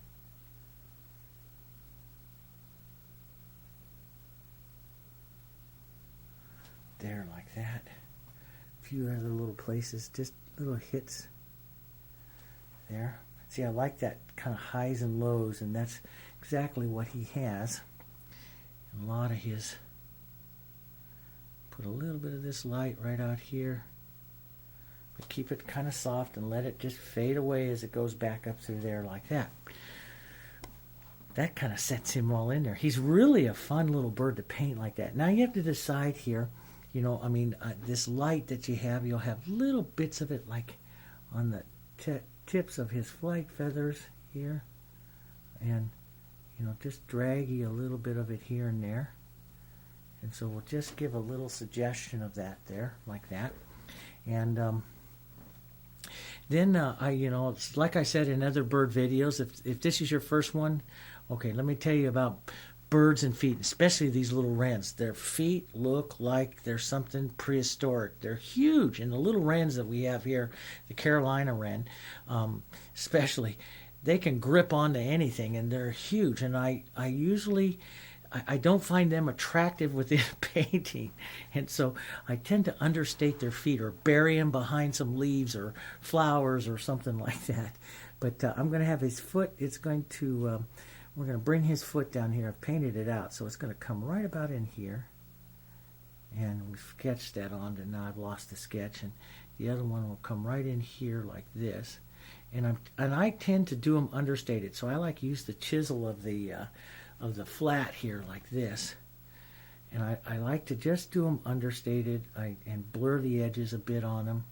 There, like that. A few other little places, just little hits there. See, I like that kind of highs and lows, and that's exactly what he has. And a lot of his, put a little bit of this light right out here, but keep it kind of soft and let it just fade away as it goes back up through there like that. That kind of sets him all in there. He's really a fun little bird to paint like that. Now you have to decide here, you know, I mean, this light that you have, you'll have little bits of it like on the tips of his flight feathers here, and you know, just draggy a little bit of it here and there, and so we'll just give a little suggestion of that there like that. And then you know, it's like I said in other bird videos, if this is your first one, okay, let me tell you about birds and feet, especially these little wrens. Their feet look like they're something prehistoric. They're huge, and the little wrens that we have here, the Carolina wren, especially, they can grip onto anything, and they're huge. And I usually don't find them attractive within a painting, and so I tend to understate their feet or bury them behind some leaves or flowers or something like that. But I'm going to have his foot. It's going to we're going to bring his foot down here. I've painted it out, so it's going to come right about in here. And we've sketched that on, and now I've lost the sketch. And the other one will come right in here like this. And I tend to do them understated, so I like use the chisel of the flat here like this. And I like to just do them understated and blur the edges a bit on them,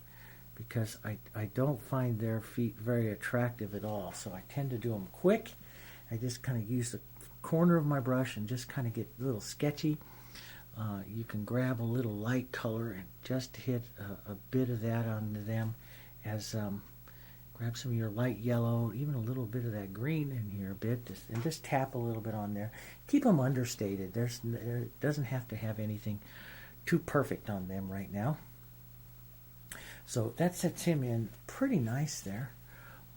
because I don't find their feet very attractive at all. So I tend to do them quick. I just kind of use the corner of my brush and just kind of get a little sketchy. You can grab a little light color and just hit a bit of that onto them, as grab some of your light yellow, even a little bit of that green in here a bit, and just tap a little bit on there. Keep them understated. It doesn't have to have anything too perfect on them right now. So that sets him in pretty nice there,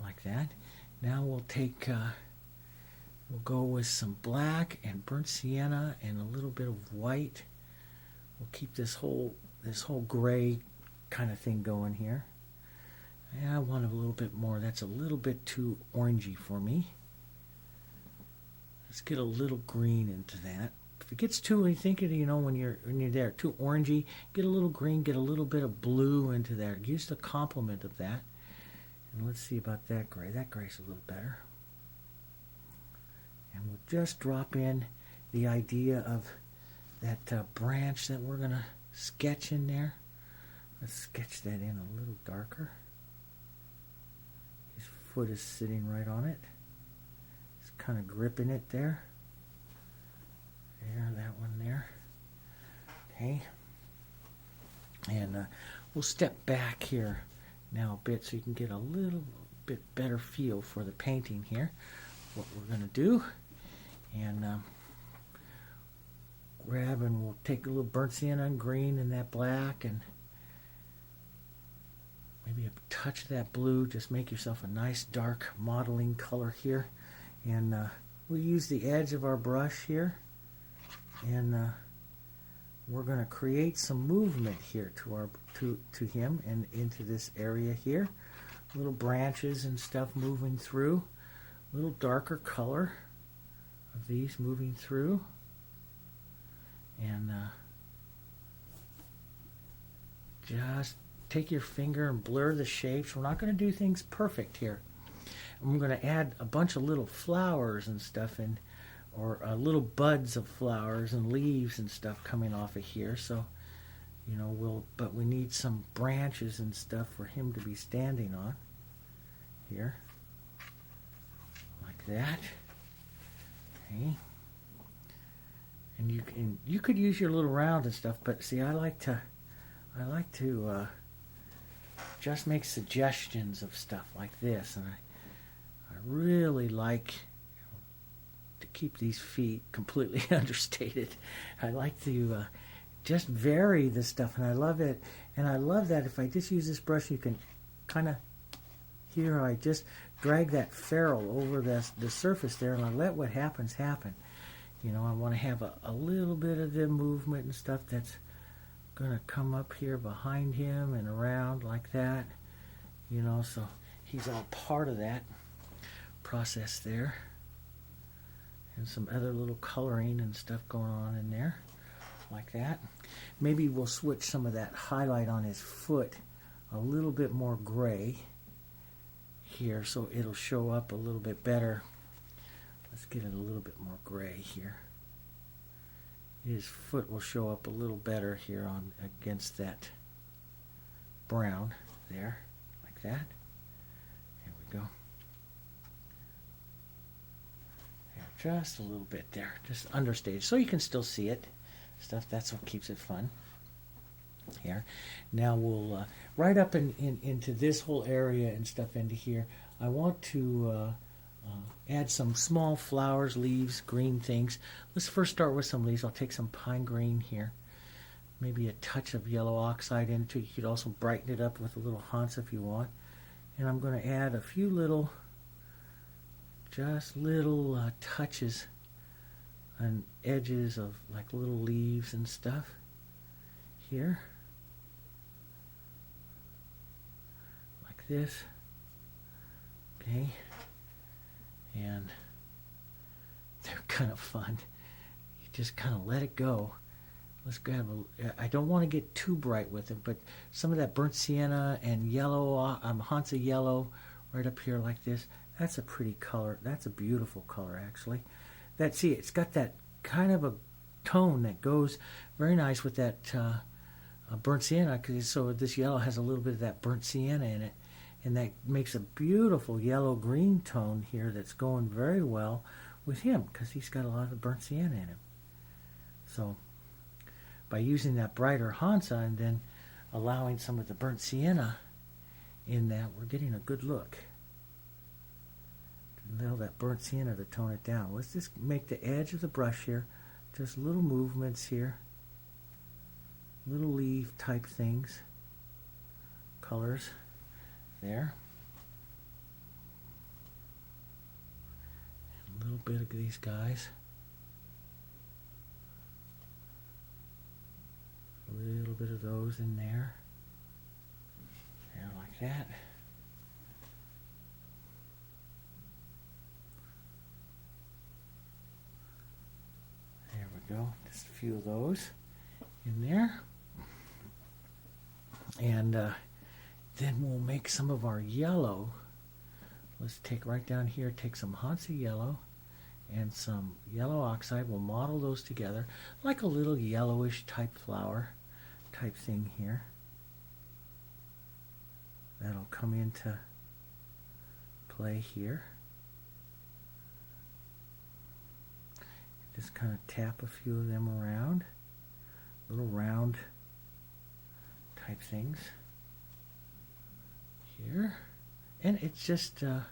like that. Now we'll take... we'll go with some black and burnt sienna and a little bit of white. We'll keep this whole gray kind of thing going here. Yeah, I want a little bit more. That's a little bit too orangey for me. Let's get a little green into that. If it gets too, you think it, you know, when you're there, too orangey, get a little green, get a little bit of blue into there. Use the complement of that. And let's see about that gray. That gray's a little better. And we'll just drop in the idea of that branch that we're going to sketch in there. Let's sketch that in a little darker. His foot is sitting right on it. It's kind of gripping it there. There, that one there. Okay. And we'll step back here now a bit so you can get a little bit better feel for the painting here. What we're going to do. And grab, and we'll take a little burnt sienna and green and that black, and maybe a touch of that blue. Just make yourself a nice dark modeling color here. And we'll use the edge of our brush here, and we're going to create some movement here to him and into this area here. Little branches and stuff moving through. A little darker color of these moving through. And just take your finger and blur the shapes. We're not going to do things perfect here. And we're going to add a bunch of little flowers and stuff, or little buds of flowers and leaves and stuff coming off of here. So, you know, but we need some branches and stuff for him to be standing on here, like that. Okay. And you could use your little round and stuff, but see, I like to just make suggestions of stuff like this, and really like to keep these feet completely understated. I like to just vary this stuff, and I love it. And I love that if I just use this brush, you can kind of hear how I just drag that ferrule over the surface there, and I let what happens happen. You know, I want to have a little bit of the movement and stuff that's going to come up here behind him and around like that. You know, so he's all part of that process there. And some other little coloring and stuff going on in there like that. Maybe we'll switch some of that highlight on his foot a little bit more gray here so it'll show up a little bit better. Let's get it a little bit more gray here. His foot will show up a little better here on against that brown there, like that. There we go. There, just a little bit there, just understated, so you can still see it. Stuff, that's what keeps it fun. Here, now we'll right up into this whole area and stuff into here. I want to add some small flowers, leaves, green things. Let's first start with some leaves. I'll take some pine green here, maybe a touch of yellow oxide into it. You could also brighten it up with a little Hans if you want. And I'm going to add a few little, just little touches on edges of like little leaves and stuff here, like this. Okay, and they're kind of fun. You just kind of let it go. Let's grab I don't want to get too bright with it, but some of that burnt sienna and yellow, Hansa yellow right up here like this. That's a pretty color. That's a beautiful color, actually. See, it's got that kind of a tone that goes very nice with that burnt sienna, so this yellow has a little bit of that burnt sienna in it, and that makes a beautiful yellow-green tone here that's going very well with him because he's got a lot of burnt sienna in him. So by using that brighter Hansa and then allowing some of the burnt sienna in that, we're getting a good look. Allow that burnt sienna to tone it down. Let's just make the edge of the brush here, just little movements here, little leaf type things, colors there. And a little bit of these guys. A little bit of those in there. There, like that. There we go. Just a few of those in there. And then we'll make some of our yellow. Let's take right down here, take some Hansa yellow and some yellow oxide. We'll model those together like a little yellowish type flower type thing here. That'll come into play here. Just kind of tap a few of them around, little round type things here. And it's just, you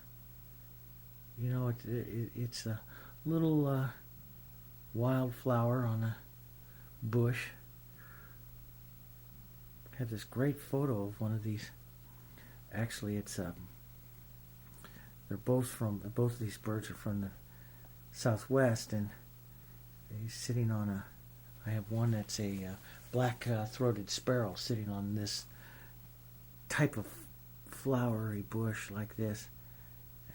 know, it's a little wildflower on a bush. I have this great photo of one of these. Actually, it's they're both of these birds are from the Southwest, and he's sitting on a. I have one that's a black-throated sparrow sitting on this type of flowery bush like this,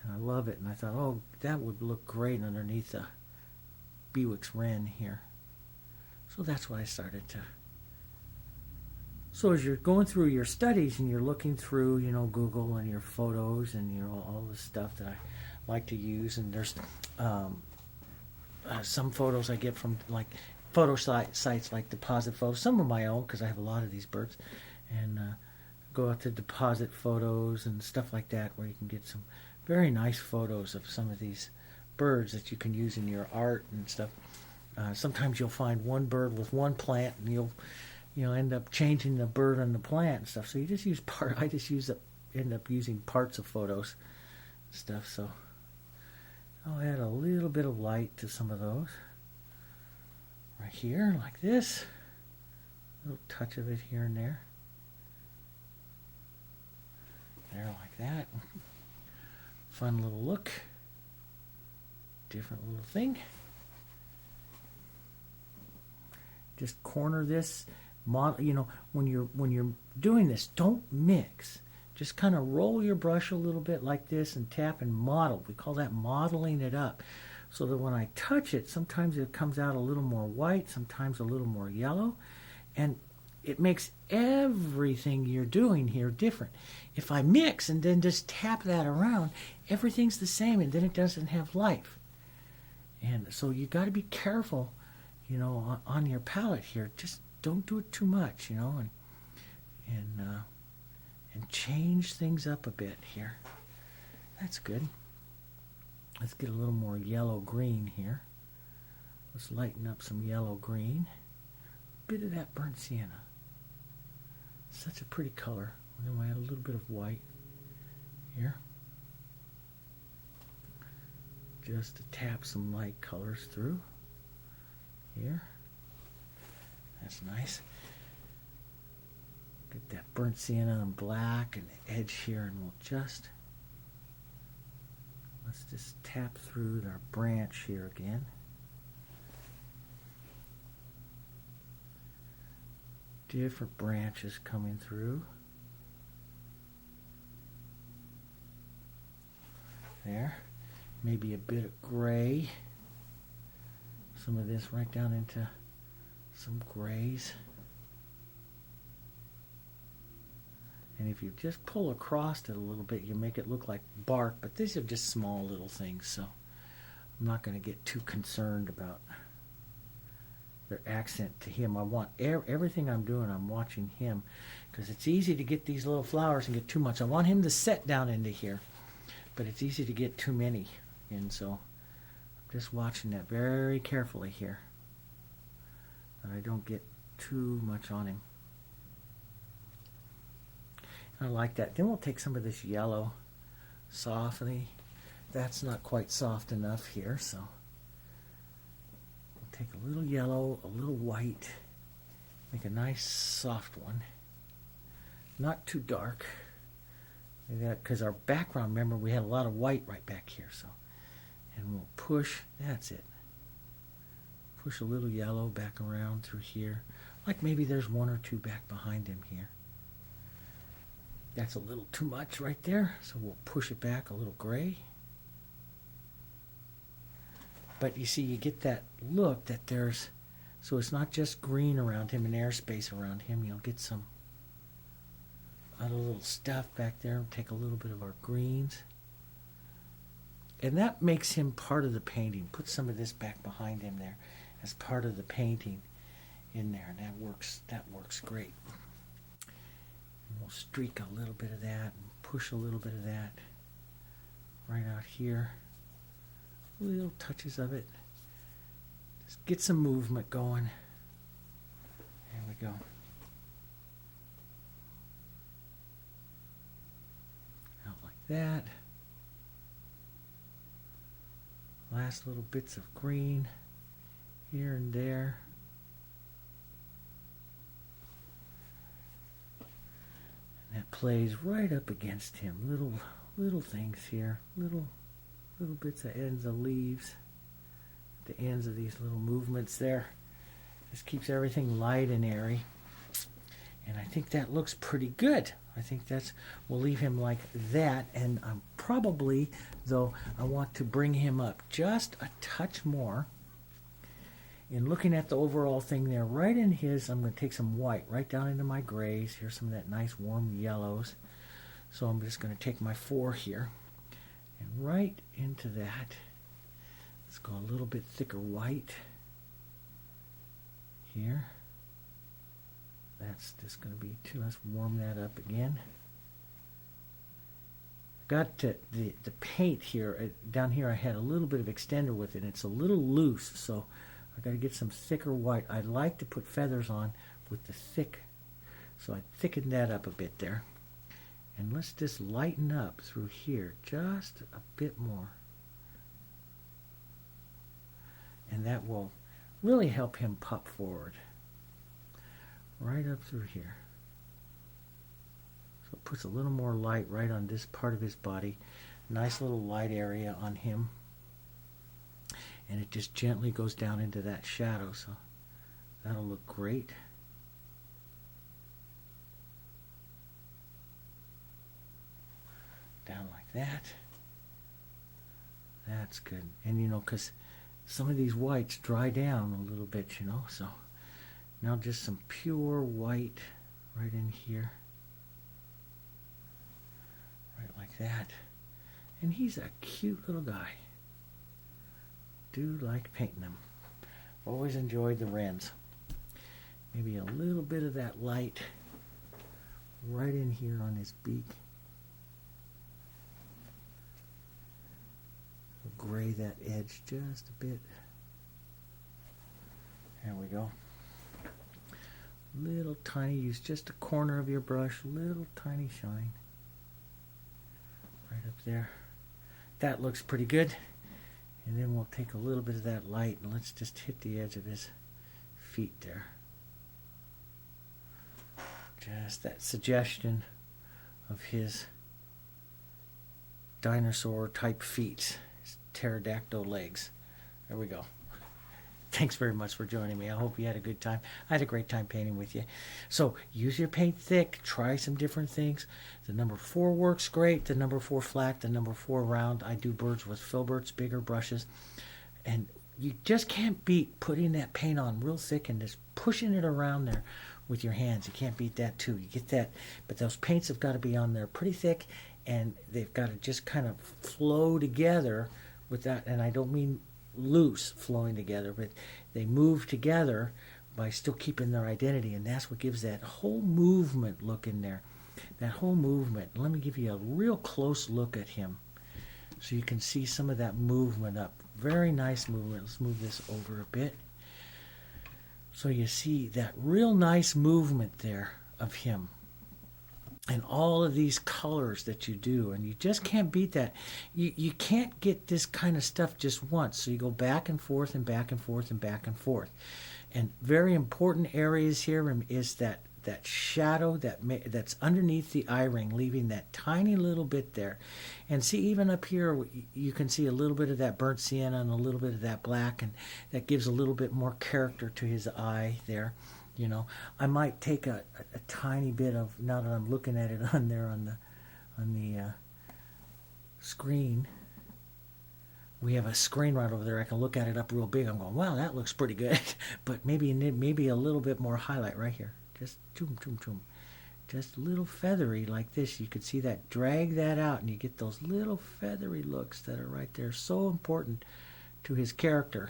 and I love it. And I thought, oh, that would look great underneath the Bewicks Wren here. So that's what I started to. So as you're going through your studies and you're looking through, you know, Google and your photos and, you know, all the stuff that I like to use, and there's some photos I get from like photo sites like Deposit Photos, some of my own because I have a lot of these birds, and go out to Deposit Photos and stuff like that where you can get some very nice photos of some of these birds that you can use in your art and stuff. Sometimes you'll find one bird with one plant, and you'll end up changing the bird and the plant and stuff. So you just use I just end up using parts of photos and stuff. So I'll add a little bit of light to some of those. Right here, like this. A little touch of it here and there. There, like that. Fun little look. Different little thing. Just corner this. You know, when you're doing this, don't mix. Just kind of roll your brush a little bit like this and tap and model. We call that modeling it up. So that when I touch it, sometimes it comes out a little more white, sometimes a little more yellow. And it makes everything you're doing here different. If I mix and then just tap that around, everything's the same and then it doesn't have life. And so you got to be careful, you know, on your palette here. Just don't do it too much, you know, and change things up a bit here. That's good. Let's get a little more yellow-green here. Let's lighten up some yellow-green. A bit of that burnt sienna. Such a pretty color. And then we'll add a little bit of white here. Just to tap some light colors through. Here. That's nice. Get that burnt sienna and black and the edge here, and let's just tap through our branch here again. Different branches coming through. There. Maybe a bit of gray. Some of this right down into some grays. And if you just pull across it a little bit, you make it look like bark, but these are just small little things, so I'm not going to get too concerned about their accent to him. I want everything I'm doing, I'm watching him, because it's easy to get these little flowers and get too much. I want him to set down into here, but it's easy to get too many, and so I'm just watching that very carefully here, that I don't get too much on him. I like that. Then we'll take some of this yellow softly. That's not quite soft enough here, so we'll take a little yellow, a little white, make a nice soft one. Not too dark. Because our background, remember, we had a lot of white right back here, so. And we'll push, that's it. Push a little yellow back around through here. Like maybe there's one or two back behind him here. That's a little too much right there, so we'll push it back a little gray. But you see, you get that look that there's, so it's not just green around him and airspace around him. You'll get some other little stuff back there. Take a little bit of our greens. And that makes him part of the painting. Put some of this back behind him there as part of the painting in there. And that works great. We'll streak a little bit of that and push a little bit of that right out here. Little touches of it. Just get some movement going. There we go. Out like that. Last little bits of green here and there. That plays right up against him. Little things here. Little bits of ends of leaves. The ends of these little movements there. This keeps everything light and airy. And I think that looks pretty good. I think we'll leave him like that. And I'm probably, though, I want to bring him up just a touch more. In looking at the overall thing there, right in his, I'm going to take some white right down into my grays. Here's some of that nice warm yellows. So I'm just going to take my 4 here and right into that. Let's go a little bit thicker white here. That's just going to be too. Let's warm that up again. Got to, the paint here, down here I had a little bit of extender with it. It's a little loose, so I've got to get some thicker white. I like to put feathers on with the thick, so I thickened that up a bit there. And let's just lighten up through here just a bit more. and that will really help him pop forward right up through here. So it puts a little more light right on this part of his body. Nice little light area on him, and it just gently goes down into that shadow, so that'll look great. Down like that. That's good. And you know, because some of these whites dry down a little bit, you know, so now just some pure white right in here. Right like that. And he's a cute little guy. Do like painting them. Always enjoyed the Wrens. Maybe a little bit of that light right in here on his beak. Gray that edge just a bit. There we go. Little tiny, use just a corner of your brush, little tiny shine. Right up there. That looks pretty good. And then we'll take a little bit of that light and let's just hit the edge of his feet there. Just that suggestion of his dinosaur type feet. Pterodactyl legs. There we go. Thanks very much for joining me. I hope you had a good time. I had a great time painting with you. So use your paint thick. Try some different things. The number 4 works great. The number 4 flat. The number 4 round. I do birds with filberts, bigger brushes. And you just can't beat putting that paint on real thick and just pushing it around there with your hands. You can't beat that too. You get that. But those paints have got to be on there pretty thick, and they've got to just kind of flow together with that. And I don't mean loose flowing together, but they move together by still keeping their identity, and that's what gives that whole movement look in there. That whole movement. Let me give you a real close look at him so you can see some of that movement up. Very nice movement. Let's move this over a bit. So you see that real nice movement there of him. And all of these colors that you do, and you just can't beat that. You can't get this kind of stuff just once, so you go back and forth and back and forth and back and forth. And very important areas here is that shadow that's underneath the eye ring, leaving that tiny little bit there. And see, even up here, you can see a little bit of that burnt sienna and a little bit of that black, and that gives a little bit more character to his eye there. You know, I might take a tiny bit of, now that I'm looking at it on there on the screen. We have a screen right over there. I can look at it up real big. I'm going, wow, that looks pretty good. But maybe a little bit more highlight right here. Just choom, choom, choom. Just a little feathery like this. You could see that. Drag that out, and you get those little feathery looks that are right there. So important to his character.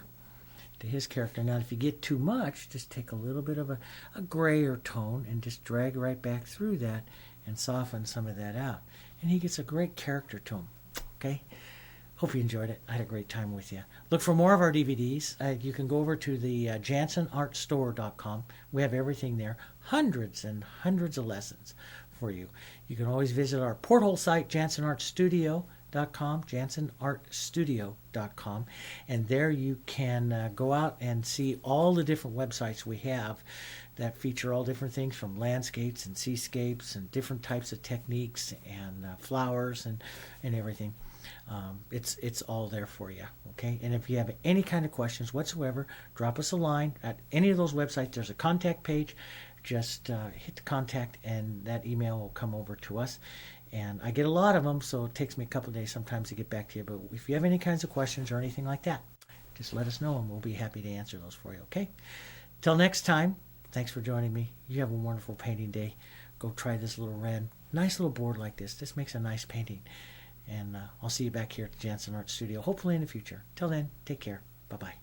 Now, if you get too much, just take a little bit of a grayer tone and just drag right back through that and soften some of that out. And he gets a great character to him. Okay? Hope you enjoyed it. I had a great time with you. Look for more of our DVDs. You can go over to the JansenArtStore.com. We have everything there. Hundreds and hundreds of lessons for you. You can always visit our porthole site, JansenArtStudio.com, JansenArtStudio.com, and there you can go out and see all the different websites we have that feature all different things, from landscapes and seascapes and different types of techniques and flowers and everything. It's all there for you, okay? And if you have any kind of questions whatsoever, drop us a line at any of those websites. There's a contact page. Just hit the contact, and that email will come over to us. And I get a lot of them, so it takes me a couple of days sometimes to get back to you. But if you have any kinds of questions or anything like that, just let us know, and we'll be happy to answer those for you, okay? Till next time, thanks for joining me. You have a wonderful painting day. Go try this little Wren. Nice little board like this. This makes a nice painting. And I'll see you back here at the Jansen Art Studio, hopefully in the future. Till then, take care. Bye-bye.